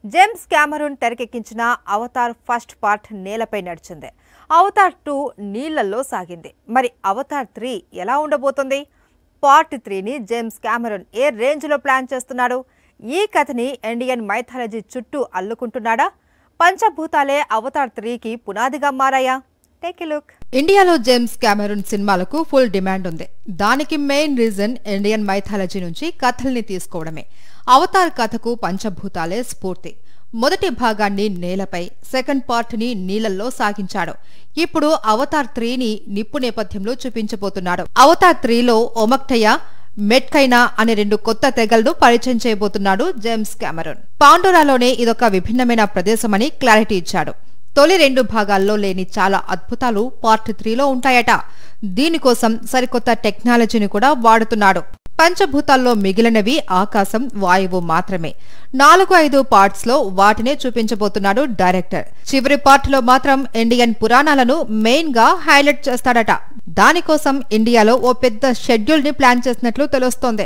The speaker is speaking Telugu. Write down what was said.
జేమ్స్ కెమెరూన్ తెరకెక్కించిన అవతార్ ఫస్ట్ పార్ట్ నేలపై నడిచింది. అవతార్ 2 నీళ్లలో సాగింది. మరి అవతార్ 3 ఎలా ఉండబోతుంది? పార్ట్ 3ని జేమ్స్ కెమెరూన్ ఏ రేంజ్లో ప్లాన్ చేస్తున్నాడు? ఈ కథని ఇండియన్ మైథాలజీ చుట్టూ అల్లుకుంటున్నాడా? పంచభూతాలే అవతార్ 3కి పునాదిగా మారాయా? Take a look. ఇండియాలో జేమ్స్ కెమెరూన్ సినిమాలకు ఫుల్ డిమాండ్ ఉంది. దానికి మెయిన్ రీజన్ ఇండియన్ మైథాలజీ నుంచి కథల్ని తీసుకోవడమే. అవతార్ కథకు పంచభూతాలే స్ఫూర్తి. మొదటి భాగాన్ని నేలపై, సెకండ్ పార్ట్ ని నీళ్లలో సాగించాడు. ఇప్పుడు అవతార్ 3ని నిప్పు నేపథ్యంలో చూపించబోతున్నాడు. అవతార్ 3లో ఒమక్టయా, మెట్కైనా అనే 2 కొత్త తెగలను పరిచయం చేయబోతున్నాడు జేమ్స్ కెమెరూన్. పాండోరాలోనే ఇదొక విభిన్నమైన ప్రదేశమని క్లారిటీ ఇచ్చాడు. తొలి 2 భాగాల్లో లేని చాలా అద్భుతాలు పార్ట్ 3లో ఉంటాయట. దీనికోసం సరికొత్త టెక్నాలజీని కూడా వాడుతున్నాడు. పంచభూతాల్లో మిగిలినవి ఆకాశం, వాయువు మాత్రమే. 4-5 పార్ట్స్ లో వాటినే చూపించబోతున్నాడు డైరెక్టర్. చివరి పార్ట్ లో మాత్రం ఇండియన్ పురాణాలను మెయిన్ గా హైలైట్ చేస్తాడట. దానికోసం ఇండియాలో ఓ పెద్ద షెడ్యూల్ ని ప్లాన్ చేసినట్లు తెలుస్తోంది.